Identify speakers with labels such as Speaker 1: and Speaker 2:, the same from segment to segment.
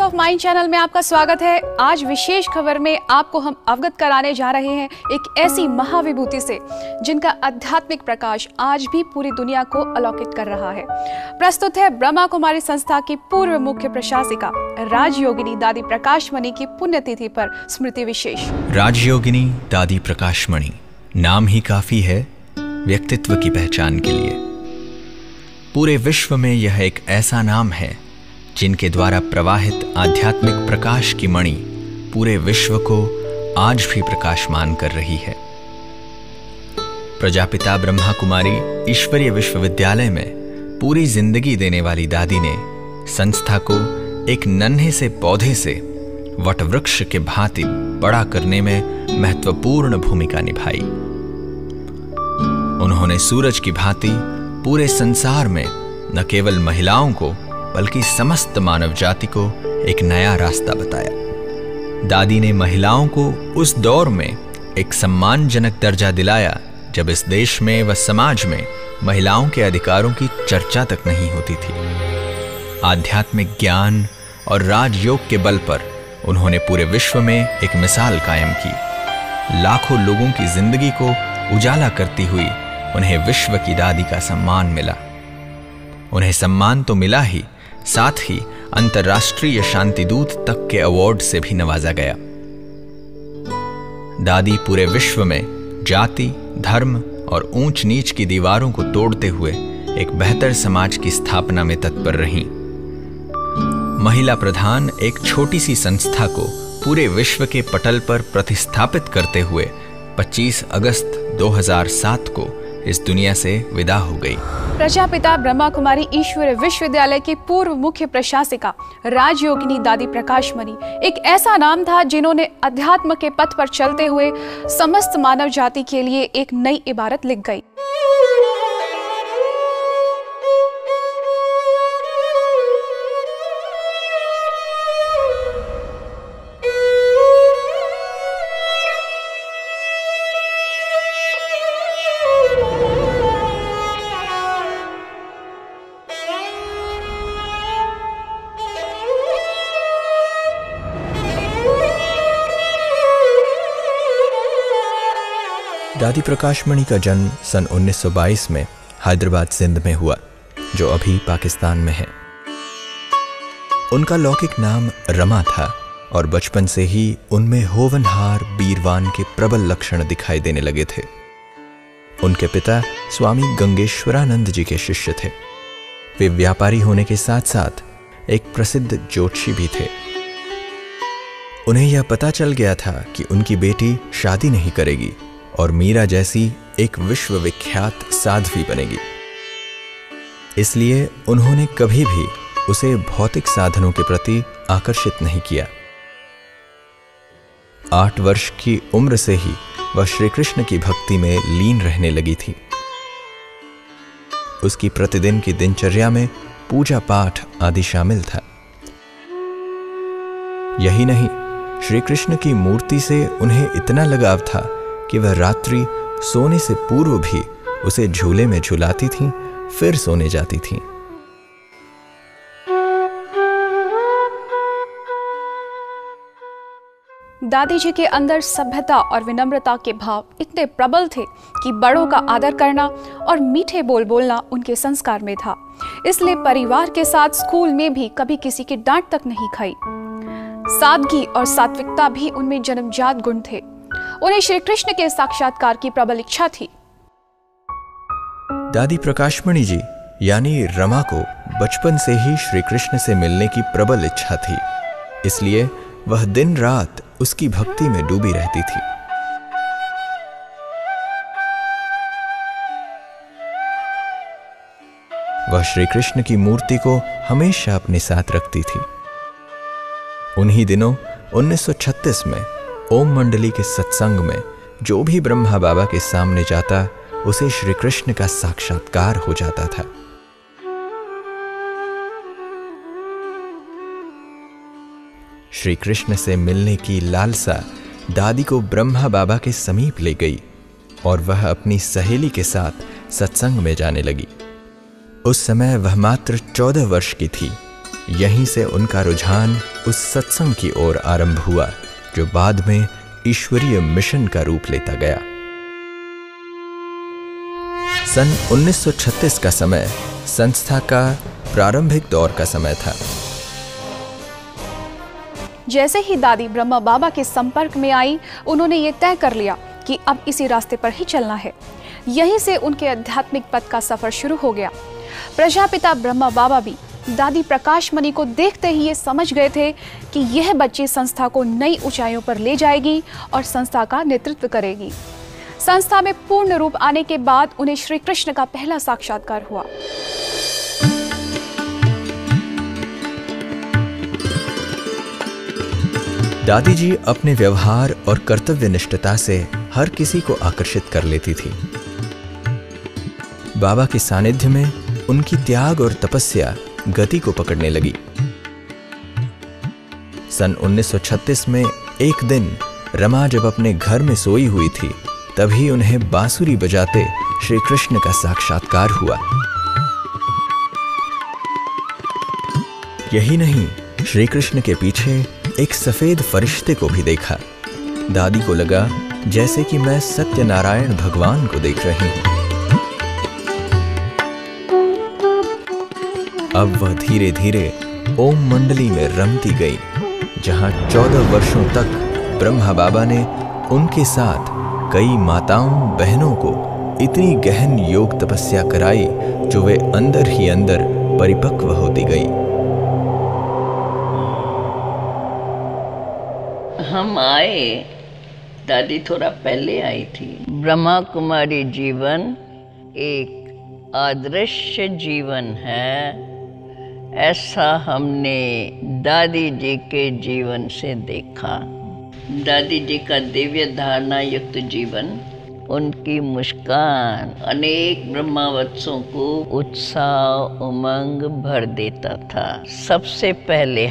Speaker 1: Of mind channel में आपका स्वागत है। आज विशेष खबर में आपको हम अवगत कराने जा रहे हैं एक ऐसी महाविभूति से जिनका आध्यात्मिक प्रकाश आज भी पूरी दुनिया को अलौकित कर रहा है। प्रस्तुत है ब्रह्मा कुमारी संस्था की पूर्व मुख्य प्रशासिका राजयोगिनी दादी प्रकाशमणि की पुण्यतिथि पर स्मृति विशेष।
Speaker 2: राजयोगिनी दादी प्रकाशमणि नाम ही काफी है व्यक्तित्व की पहचान के लिए। पूरे विश्व में यह एक ऐसा नाम है जिनके द्वारा प्रवाहित आध्यात्मिक प्रकाश की मणि पूरे विश्व को आज भी प्रकाशमान कर रही है। प्रजापिता ब्रह्मा कुमारी ईश्वरीय विश्वविद्यालय में पूरी जिंदगी देने वाली दादी ने संस्था को एक नन्हे से पौधे से वटवृक्ष के भांति बड़ा करने में महत्वपूर्ण भूमिका निभाई। उन्होंने सूरज की भांति पूरे संसार में न केवल महिलाओं को बल्कि समस्त मानव जाति को एक नया रास्ता बताया। दादी ने महिलाओं को उस दौर में एक सम्मानजनक दर्जा दिलाया जब इस देश में व समाज में महिलाओं के अधिकारों की चर्चा तक नहीं होती थी। आध्यात्मिक ज्ञान और राजयोग के बल पर उन्होंने पूरे विश्व में एक मिसाल कायम की। लाखों लोगों की जिंदगी को उजाला करती हुई उन्हें विश्व की दादी का सम्मान मिला। उन्हें सम्मान तो मिला ही, साथ ही अंतर्राष्ट्रीय शांतिदूत तक के अवार्ड से भी नवाजा गया। दादी पूरे विश्व में जाति, धर्म और ऊंच नीच की दीवारों को तोड़ते हुए एक बेहतर समाज की स्थापना में तत्पर रहीं। महिला प्रधान एक छोटी सी संस्था को पूरे विश्व के पटल पर प्रतिस्थापित करते हुए 25 अगस्त 2007 को इस दुनिया से विदा हो गई।
Speaker 1: प्रजापिता ब्रह्मा कुमारी ईश्वरीय विश्वविद्यालय की पूर्व मुख्य प्रशासिका राजयोगिनी दादी प्रकाशमणि एक ऐसा नाम था जिन्होंने अध्यात्म के पथ पर चलते हुए समस्त मानव जाति के लिए एक नई इबारत लिख गई।
Speaker 2: दादी प्रकाशमणि का जन्म सन 1922 में हैदराबाद सिंध में हुआ, जो अभी पाकिस्तान में है। उनका लौकिक नाम रमा था और बचपन से ही उनमें होवनहार बीरवान के प्रबल लक्षण दिखाई देने लगे थे। उनके पिता स्वामी गंगेश्वरानंद जी के शिष्य थे। वे व्यापारी होने के साथ साथ एक प्रसिद्ध ज्योतिषी भी थे। उन्हें यह पता चल गया था कि उनकी बेटी शादी नहीं करेगी और मीरा जैसी एक विश्वविख्यात साध्वी बनेगी। इसलिए उन्होंने कभी भी उसे भौतिक साधनों के प्रति आकर्षित नहीं किया। 8 वर्ष की उम्र से ही वह श्री कृष्ण की भक्ति में लीन रहने लगी थी। उसकी प्रतिदिन की दिनचर्या में पूजा पाठ आदि शामिल था। यही नहीं, श्री कृष्ण की मूर्ति से उन्हें इतना लगाव था कि वह रात्रि सोने से पूर्व भी उसे झूले में झुलाती थीं, फिर सोने जाती थीं।
Speaker 1: दादी जी के अंदर सभ्यता और विनम्रता के भाव इतने प्रबल थे कि बड़ों का आदर करना और मीठे बोल बोलना उनके संस्कार में था। इसलिए परिवार के साथ स्कूल में भी कभी किसी की डांट तक नहीं खाई। सादगी और सात्विकता भी उनमें जन्मजात गुण थे। उन्हें श्री कृष्ण के साक्षात्कार की प्रबल इच्छा थी।
Speaker 2: दादी प्रकाशमणि जी यानी रमा को बचपन से ही श्री कृष्ण से मिलने की प्रबल इच्छा थी। इसलिए वह दिन रात उसकी भक्ति में डूबी रहती थी। वह श्री कृष्ण की मूर्ति को हमेशा अपने साथ रखती थी। उन्हीं दिनों 1936 में ओम मंडली के सत्संग में जो भी ब्रह्मा बाबा के सामने जाता उसे श्री कृष्ण का साक्षात्कार हो जाता था। श्री कृष्ण से मिलने की लालसा दादी को ब्रह्मा बाबा के समीप ले गई और वह अपनी सहेली के साथ सत्संग में जाने लगी। उस समय वह मात्र 14 वर्ष की थी यहीं से उनका रुझान उस सत्संग की ओर आरंभ हुआ जो बाद में ईश्वरीय मिशन का रूप लेता गया। सन 1936 का समय संस्था का प्रारंभिक दौर का समय था।
Speaker 1: जैसे ही दादी ब्रह्मा बाबा के संपर्क में आई, उन्होंने ये तय कर लिया कि अब इसी रास्ते पर ही चलना है। यहीं से उनके आध्यात्मिक पथ का सफर शुरू हो गया। प्रजापिता ब्रह्मा बाबा भी दादी प्रकाशमणि को देखते ही ये समझ गए थे कि यह बच्ची संस्था को नई ऊंचाइयों पर ले जाएगी और संस्था का नेतृत्व करेगी। संस्था में पूर्ण रूप आने के बाद उन्हें श्री कृष्ण का पहला साक्षात्कार हुआ।
Speaker 2: दादी जी अपने व्यवहार और कर्तव्य निष्ठता से हर किसी को आकर्षित कर लेती थी। बाबा के सानिध्य में उनकी त्याग और तपस्या गति को पकड़ने लगी। सन 1936 में एक दिन रमा जब अपने घर में सोई हुई थी, तभी उन्हें बांसुरी बजाते श्री कृष्ण का साक्षात्कार हुआ। यही नहीं, श्री कृष्ण के पीछे एक सफेद फरिश्ते को भी देखा। दादी को लगा जैसे कि मैं सत्यनारायण भगवान को देख रही हूं। अब वह धीरे धीरे ओम मंडली में रमती गई, जहां 14 वर्षों तक ब्रह्मा बाबा ने उनके साथ कई माताओं बहनों को इतनी गहन योग तपस्या कराई जो वे अंदर ही अंदर परिपक्व होती गई।
Speaker 3: हम आए, दादी थोड़ा पहले आई थी। ब्रह्मा कुमारी जीवन एक आदर्श जीवन है, ऐसा हमने दादी जी के जीवन से देखा। दादी जी का दिव्य धारणा युक्त जीवन, उनकी मुस्कान अनेक ब्रह्मावत्सों को उत्साह उमंग भर देता था। सबसे पहले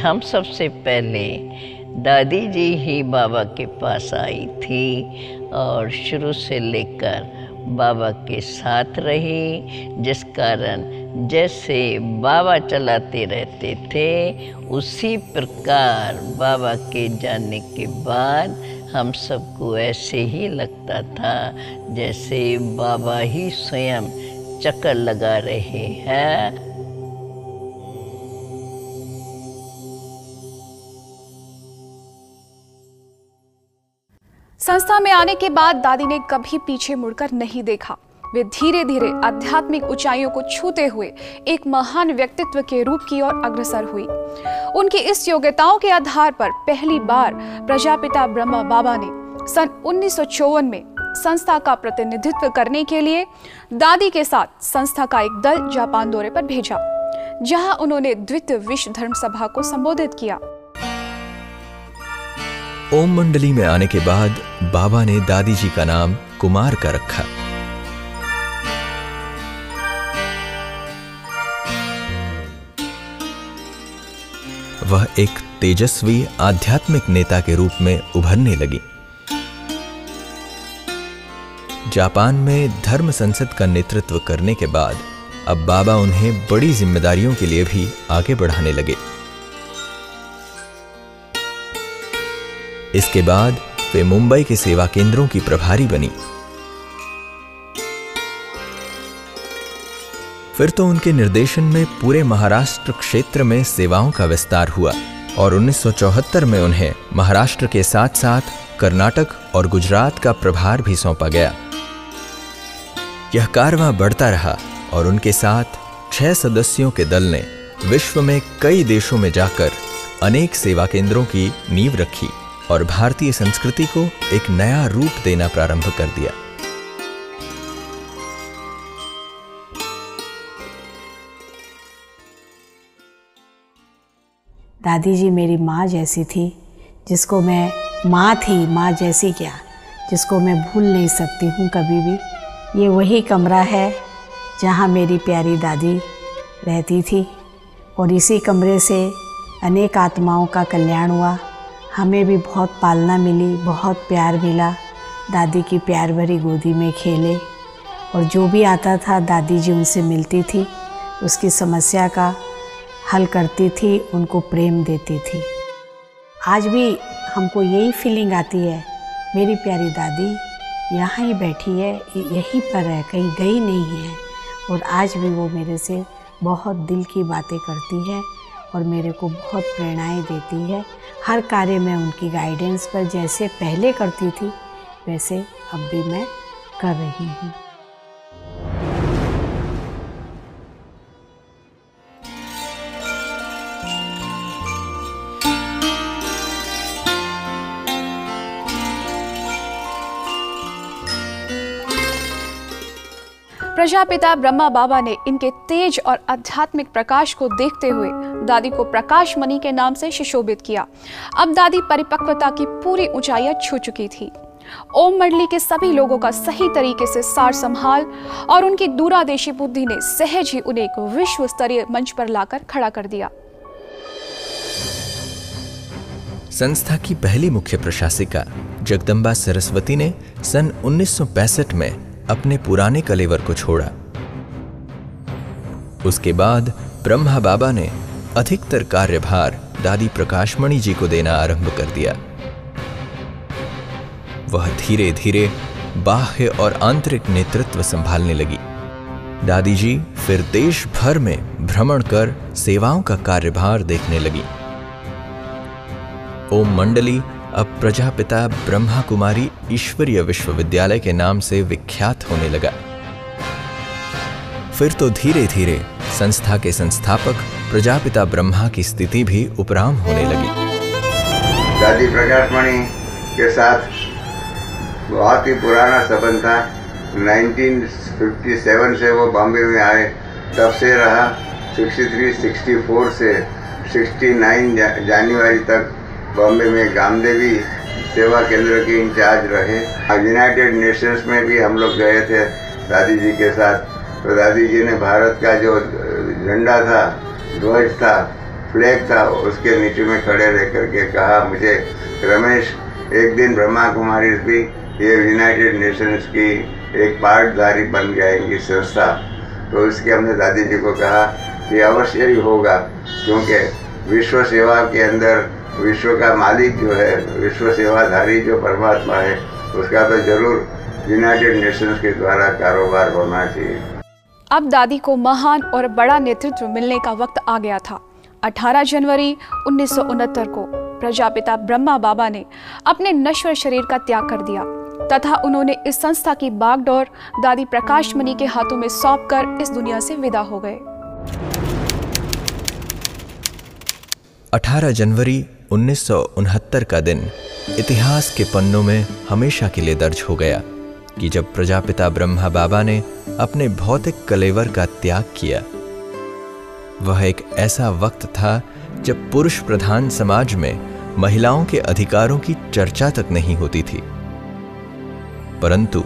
Speaker 3: दादी जी ही बाबा के पास आई थी और शुरू से लेकर बाबा के साथ रही, जिस कारण जैसे बाबा चलाते रहते थे उसी प्रकार बाबा के जाने के बाद हम सबको ऐसे ही लगता था जैसे बाबा ही स्वयं चक्कर लगा रहे हैं।
Speaker 1: संस्था में आने के बाद दादी ने कभी पीछे मुड़कर नहीं देखा। वे धीरे धीरे आध्यात्मिक ऊंचाइयों को छूते हुए एक महान व्यक्तित्व के रूप की ओर अग्रसर हुई। उनकी इस योग्यताओं के आधार पर पहली बार प्रजापिता ब्रह्मा बाबा ने सन 1954 में संस्था का प्रतिनिधित्व करने के लिए दादी के साथ संस्था का एक दल जापान दौरे पर भेजा, जहां उन्होंने द्वितीय विश्व धर्म सभा को संबोधित किया।
Speaker 2: ओम मंडली में आने के बाद बाबा ने दादी जी का नाम कुमार का रखा। वह एक तेजस्वी आध्यात्मिक नेता के रूप में उभरने लगी। जापान में धर्म संसद का नेतृत्व करने के बाद अब बाबा उन्हें बड़ी जिम्मेदारियों के लिए भी आगे बढ़ाने लगे। इसके बाद वे मुंबई के सेवा केंद्रों की प्रभारी बनी। फिर तो उनके निर्देशन में पूरे महाराष्ट्र क्षेत्र में सेवाओं का विस्तार हुआ और 1974 में उन्हें महाराष्ट्र के साथ साथ कर्नाटक और गुजरात का प्रभार भी सौंपा गया। यह कारवां बढ़ता रहा और उनके साथ 6 सदस्यों के दल ने विश्व में कई देशों में जाकर अनेक सेवा केंद्रों की नींव रखी और भारतीय संस्कृति को एक नया रूप देना प्रारंभ कर दिया।
Speaker 4: दादी जी मेरी माँ जैसी थी, जिसको मैं माँ थी, माँ जैसी क्या, जिसको मैं भूल नहीं सकती हूँ कभी भी। ये वही कमरा है जहाँ मेरी प्यारी दादी रहती थी और इसी कमरे से अनेक आत्माओं का कल्याण हुआ। हमें भी बहुत पालना मिली, बहुत प्यार मिला। दादी की प्यार भरी गोदी में खेले और जो भी आता था दादी जी उनसे मिलती थी, उसकी समस्या का हल करती थी, उनको प्रेम देती थी। आज भी हमको यही फीलिंग आती है, मेरी प्यारी दादी यहाँ ही बैठी है, यहीं पर है, कहीं गई नहीं है। और आज भी वो मेरे से बहुत दिल की बातें करती है और मेरे को बहुत प्रेरणाएं देती है। हर कार्य में उनकी गाइडेंस पर जैसे पहले करती थी वैसे अब भी मैं कर रही हूँ।
Speaker 1: प्रजापिता ब्रह्मा बाबा ने इनके तेज और आध्यात्मिक प्रकाश को देखते हुए दादी को प्रकाश मणि के नाम से सुशोभित किया। अब दादी परिपक्वता की पूरी ऊंचाइयां छू चुकी थी। ओम मंडली के सभी लोगों का सही तरीके से सार संभाल और उनकी दूरादेशी बुद्धि ने सहज ही उन्हें एक विश्व स्तरीय मंच पर लाकर खड़ा कर दिया।
Speaker 2: संस्था की पहली मुख्य प्रशासिका जगदम्बा सरस्वती ने सन 1965 में अपने पुराने कलेवर को छोड़ा। उसके बाद ब्रह्मा बाबा ने अधिकतर कार्यभार दादी प्रकाशमणि जी को देना आरंभ कर दिया। वह धीरे धीरे बाह्य और आंतरिक नेतृत्व संभालने लगी। दादी जी फिर देश भर में भ्रमण कर सेवाओं का कार्यभार देखने लगी। ओम मंडली अब प्रजापिता ब्रह्मा कुमारी ईश्वरीय विश्वविद्यालय के नाम से विख्यात होने लगा। फिर तो धीरे धीरे संस्था के संस्थापक प्रजापिता ब्रह्मा की स्थिति भी उपराम होने लगी।
Speaker 5: दादी प्रकाशमणि के साथ बहुत ही पुराना संबंध था। 1957 से वो बॉम्बे में आए, तब से रहा। 63-64 से 69 जनवरी तक बॉम्बे में गामदेवी सेवा केंद्र के इंचार्ज रहे। यूनाइटेड नेशंस में भी हम लोग गए थे दादी जी के साथ। तो दादी जी ने भारत का जो झंडा था, ध्वज था, फ्लैग था, उसके नीचे में खड़े रह करके कहा मुझे, रमेश, एक दिन ब्रह्मा कुमारी भी ये यूनाइटेड नेशंस की एक पार्टधारी बन जाएंगी संस्था। तो इसके हमने दादी जी को कहा कि अवश्य ही होगा, क्योंकि विश्व सेवा के अंदर विश्व का मालिक जो है, विश्व सेवाधारी जो परमात्मा है, उसका तो जरूर यूनाइटेड नेशंस के द्वारा कारोबार होना चाहिए।
Speaker 1: अब दादी को महान और बड़ा नेतृत्व मिलने का वक्त आ गया था। 18 जनवरी 1969 को प्रजापिता ब्रह्मा बाबा ने अपने नश्वर शरीर का त्याग कर दिया तथा उन्होंने इस संस्था की बागडोर दादी प्रकाशमणि के हाथों में सौंपकर इस दुनिया से विदा हो गए।
Speaker 2: 18 जनवरी 1969 का दिन इतिहास के पन्नों में हमेशा के लिए दर्ज हो गया कि जब प्रजापिता ब्रह्मा बाबा ने अपने भौतिक कलेवर का त्याग किया। वह एक ऐसा वक्त था जब पुरुष प्रधान समाज में महिलाओं के अधिकारों की चर्चा तक नहीं होती थी। परंतु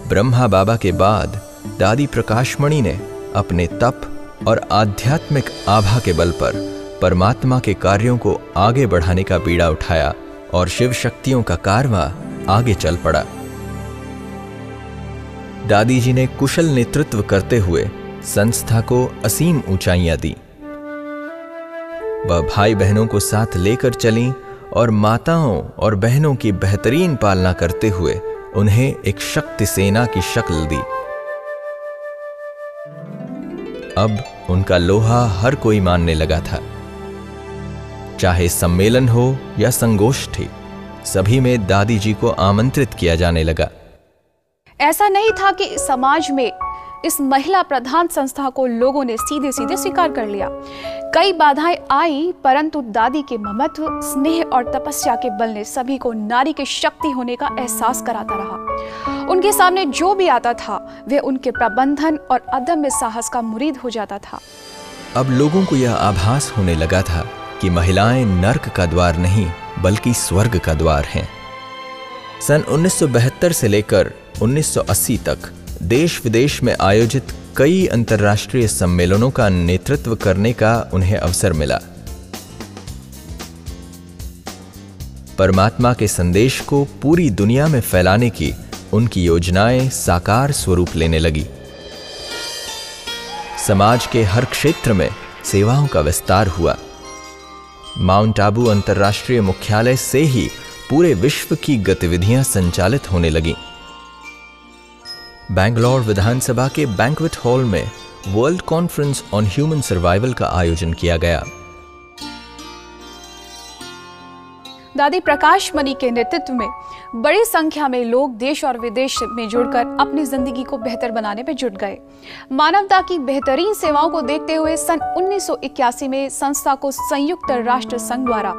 Speaker 2: ब्रह्मा बाबा के बाद दादी प्रकाशमणि ने अपने तप और आध्यात्मिक आभा के बल पर परमात्मा के कार्यों को आगे बढ़ाने का बीड़ा उठाया और शिव शक्तियों का कारवां आगे चल पड़ा। दादी जी ने कुशल नेतृत्व करते हुए संस्था को असीम ऊंचाइयां दी। वह भाई बहनों को साथ लेकर चलीं और माताओं और बहनों की बेहतरीन पालना करते हुए उन्हें एक शक्ति सेना की शक्ल दी। अब उनका लोहा हर कोई मानने लगा था। चाहे सम्मेलन हो या संगोष्ठी, सभी में दादी जी को आमंत्रित किया जाने लगा।
Speaker 1: ऐसा नहीं था कि समाज में इस महिला प्रधान संस्था को लोगों ने सीधे सीधे स्वीकार कर लिया। कई बाधाएं आई, परंतु दादी के ममत्व, स्नेह और तपस्या के बल ने सभी को नारी के शक्ति होने का एहसास कराता रहा। उनके सामने जो भी आता था वे उनके प्रबंधन और अदम्य साहस का मुरीद हो जाता था।
Speaker 2: अब लोगों को यह आभास होने लगा था कि महिलाएं नर्क का द्वार नहीं बल्कि स्वर्ग का द्वार हैं। सन 1972 से लेकर 1980 तक देश विदेश में आयोजित कई अंतर्राष्ट्रीय सम्मेलनों का नेतृत्व करने का उन्हें अवसर मिला। परमात्मा के संदेश को पूरी दुनिया में फैलाने की उनकी योजनाएं साकार स्वरूप लेने लगी। समाज के हर क्षेत्र में सेवाओं का विस्तार हुआ। माउंट आबू अंतर्राष्ट्रीय मुख्यालय से ही पूरे विश्व की गतिविधियां संचालित होने लगीं। बैंगलोर विधानसभा के बैंक्वेट हॉल में world conference on human survival का आयोजन किया गया।
Speaker 1: दादी प्रकाश मणि के नेतृत्व में बड़ी संख्या में लोग देश और विदेश में जुड़कर अपनी जिंदगी को बेहतर बनाने में जुट गए। मानवता की बेहतरीन सेवाओं को देखते हुए सन 1981 में संस्था को संयुक्त राष्ट्र संघ द्वारा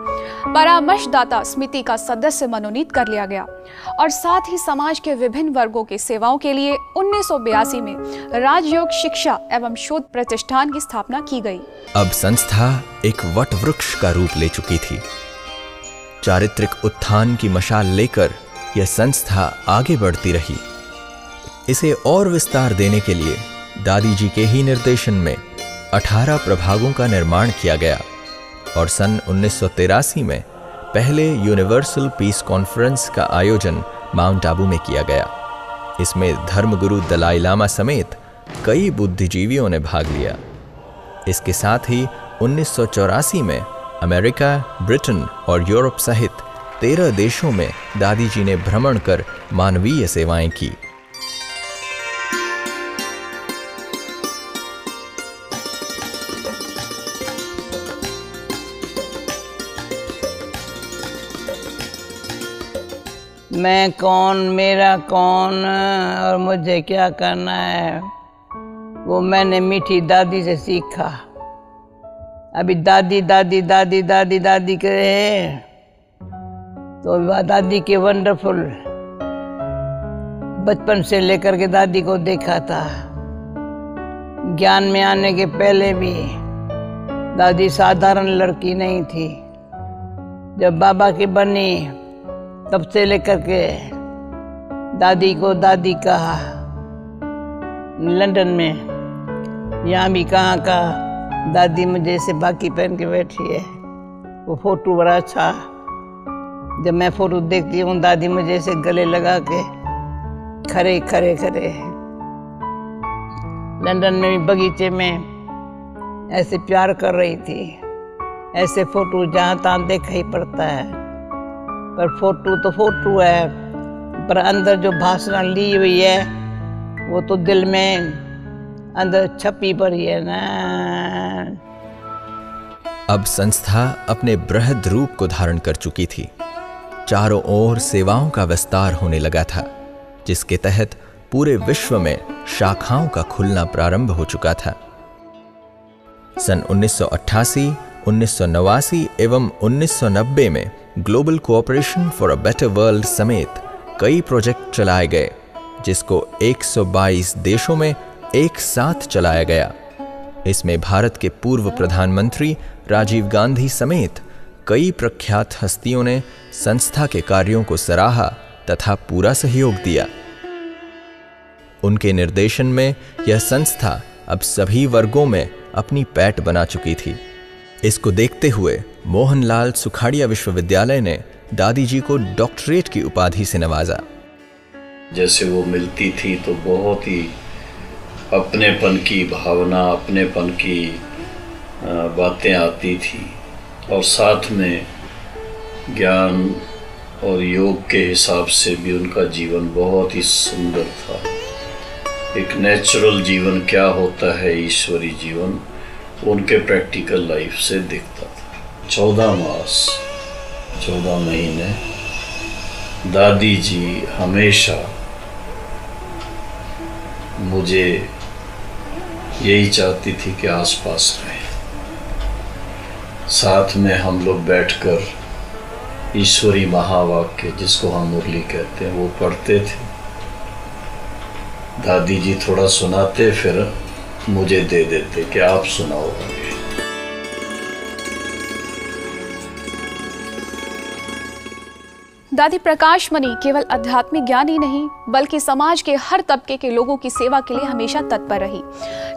Speaker 1: परामर्शदाता समिति का सदस्य मनोनीत कर लिया गया और साथ ही समाज के विभिन्न वर्गों की सेवाओं के लिए 1982 में राजयोग शिक्षा एवं शोध प्रतिष्ठान की स्थापना की गई।
Speaker 2: अब संस्था एक वट वृक्ष का रूप ले चुकी थी। चारित्रिक उत्थान की मशाल लेकर यह संस्था आगे बढ़ती रही। इसे और विस्तार देने के लिए दादी जी के ही निर्देशन में 18 प्रभागों का निर्माण किया गया और सन 1983 में पहले यूनिवर्सल पीस कॉन्फ्रेंस का आयोजन माउंट आबू में किया गया। इसमें धर्मगुरु दलाई लामा समेत कई बुद्धिजीवियों ने भाग लिया। इसके साथ ही 1984 में अमेरिका, ब्रिटेन और यूरोप सहित 13 देशों में दादी जी ने भ्रमण कर मानवीय सेवाएं की।
Speaker 3: मैं कौन, मेरा कौन और मुझे क्या करना है, वो मैंने मीठी दादी से सीखा। अभी दादी दादी दादी दादी दादी कहे तो दादी के वंडरफुल बचपन से लेकर के दादी को देखा था। ज्ञान में आने के पहले भी दादी साधारण लड़की नहीं थी। जब बाबा की बनी तब से लेकर के दादी को दादी कहा। लंदन में यहाँ भी कहाँ दादी मुझे ऐसे बाकी पहन के बैठी है। वो फोटो बड़ा अच्छा, जब मैं फोटो देखती हूँ दादी मुझे ऐसे गले लगा के खड़े खड़े खड़े। लंदन में भी बगीचे में ऐसे प्यार कर रही थी। ऐसे फोटो जहाँ तहाँ देखा ही पड़ता है, पर फोटो तो फोटो है, पर अंदर जो भाषा ली हुई है वो तो दिल में अंदर छपी पड़ी है ना।
Speaker 2: अब संस्था अपने बृहद रूप को धारण कर चुकी थी। चारों ओर सेवाओं का विस्तार होने लगा था, जिसके तहत पूरे विश्व में शाखाओं का खुलना प्रारंभ हो चुका था। सन 1988, 1989 एवं 1990 में global cooperation for a better world समेत कई प्रोजेक्ट चलाए गए, जिसको 122 देशों में एक साथ चलाया गया। इसमें भारत के पूर्व प्रधानमंत्री राजीव गांधी समेत कई प्रख्यात हस्तियों ने संस्था के कार्यों को सराहा तथा पूरा सहयोग दिया। उनके निर्देशन में यह संस्था अब सभी वर्गों में अपनी पैठ बना चुकी थी। इसको देखते हुए मोहनलाल सुखाड़िया विश्वविद्यालय ने दादी जी को डॉक्टरेट की उपाधि से नवाजा।
Speaker 6: जैसे वो मिलती थी तो बहुत ही अपनेपन की भावना, अपनेपन की बातें आती थी और साथ में ज्ञान और योग के हिसाब से भी उनका जीवन बहुत ही सुंदर था। एक नेचुरल जीवन क्या होता है, ईश्वरी जीवन, उनके प्रैक्टिकल लाइफ से दिखता था। 14 मास 14 महीने दादी जी हमेशा मुझे यही चाहती थी कि आसपास रहे। साथ में हम लोग बैठकर ईश्वरी महावाक्य, जिसको हम मुरली कहते हैं, वो पढ़ते थे। दादी जी थोड़ा सुनाते, फिर मुझे दे देते कि आप सुनाओ।
Speaker 1: दादी प्रकाश मणि केवल आध्यात्मिक ज्ञान ही नहीं बल्कि समाज के हर तबके के लोगों की सेवा के लिए हमेशा तत्पर रही।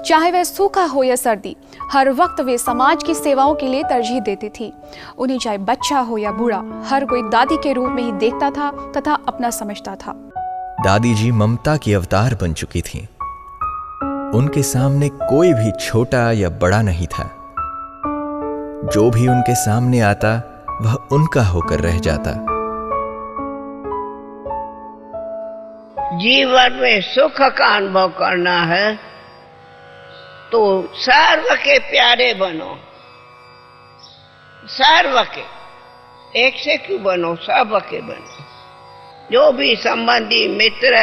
Speaker 1: चाहे वह सूखा हो या सर्दी, हर वक्त वे समाज की सेवाओं के लिए तरजीह देती थी। उन्हें चाहे बच्चा हो या बूढ़ा, हर कोई दादी के रूप में ही देखता था तथा अपना समझता था।
Speaker 2: दादी जी ममता की अवतार बन चुकी थीं। उनके सामने कोई भी छोटा या बड़ा नहीं था। जो भी उनके सामने आता वह उनका होकर रह जाता।
Speaker 7: जीवन में सुख का अनुभव करना है तो सर्व के प्यारे बनो। सर्व के, एक से क्यों बनो, सब के बनो। जो भी संबंधी मित्र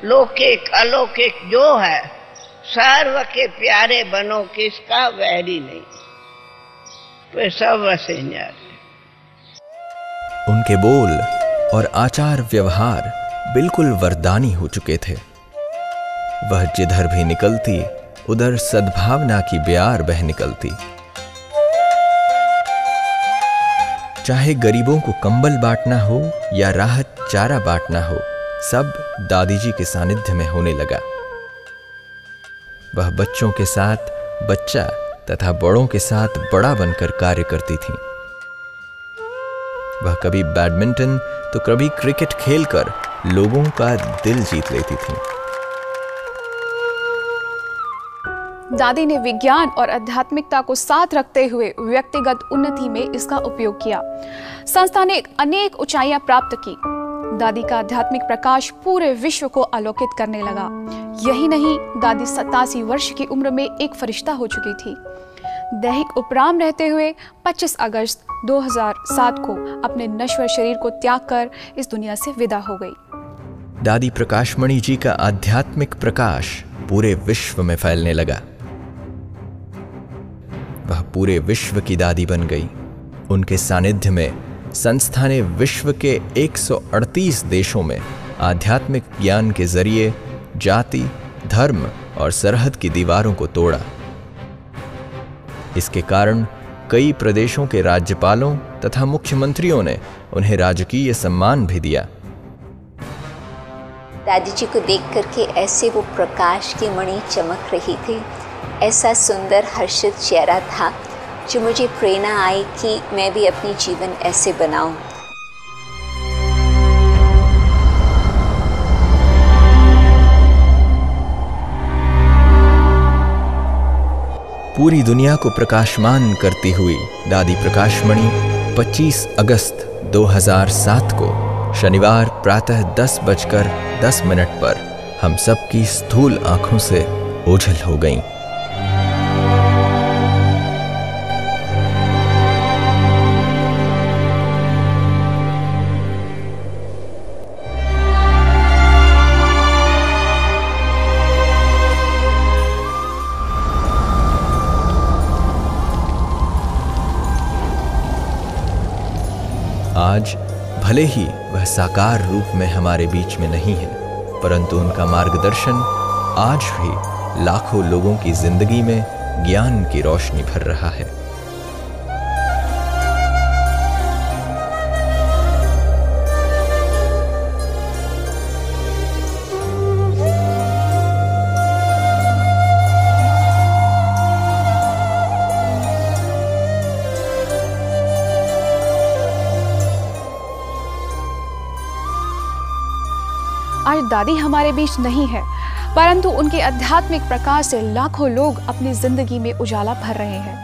Speaker 7: लौकिक अलौकिक जो है, सर्व के प्यारे बनो, किसका वैरी नहीं, तो सर्व से जाते।
Speaker 2: उनके बोल और आचार व्यवहार बिल्कुल वरदानी हो चुके थे। वह जिधर भी निकलती उधर सद्भावना की ब्यार बह निकलती। चाहे गरीबों को कंबल बांटना हो या राहत चारा बांटना हो, सब दादी जी के सानिध्य में होने लगा। वह बच्चों के साथ बच्चा तथा बड़ों के साथ बड़ा बनकर कार्य करती थीं। वह कभी बैडमिंटन तो कभी क्रिकेट खेलकर लोगों का दिल जीत लेती थीं।
Speaker 1: दादी ने विज्ञान और आध्यात्मिकता को साथ रखते हुए व्यक्तिगत उन्नति में इसका उपयोग किया। संस्था ने अनेक ऊंचाइयां प्राप्त की। दादी का आध्यात्मिक प्रकाश पूरे विश्व को आलोकित करने लगा। यही नहीं, दादी 87 वर्ष की उम्र में एक फरिश्ता हो चुकी थी। दैहिक उपराम रहते हुए 25 अगस्त 2007 को अपने नश्वर शरीर को त्याग कर इस दुनिया से विदा हो गई।
Speaker 2: दादी प्रकाशमणि जी का आध्यात्मिक प्रकाश पूरे विश्व में फैलने लगा। वह पूरे विश्व की दादी बन गई। उनके सानिध्य में संस्था ने विश्व के 138 देशों में आध्यात्मिक ज्ञान के जरिए जाति, धर्म और सरहद की दीवारों को तोड़ा। इसके कारण कई प्रदेशों के राज्यपालों तथा मुख्यमंत्रियों ने उन्हें राजकीय सम्मान भी दिया।
Speaker 8: दादी जी को देख करके ऐसे वो प्रकाश की मणि चमक रही थी। ऐसा सुंदर हर्षित चेहरा था जो मुझे प्रेरणा आई कि मैं भी अपनी जीवन ऐसे बनाऊं।
Speaker 2: पूरी दुनिया को प्रकाशमान करती हुई दादी प्रकाशमणि 25 अगस्त 2007 को शनिवार प्रातः 10:10 पर हम सबकी स्थूल आंखों से ओझल हो गईं। आज भले ही वह साकार रूप में हमारे बीच में नहीं है, परंतु उनका मार्गदर्शन आज भी लाखों लोगों की जिंदगी में ज्ञान की रोशनी भर रहा है।
Speaker 1: आज दादी हमारे बीच नहीं है, परंतु उनके आध्यात्मिक प्रकाश से लाखों लोग अपनी जिंदगी में उजाला भर रहे हैं।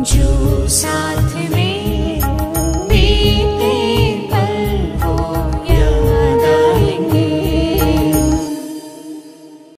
Speaker 9: जो साथ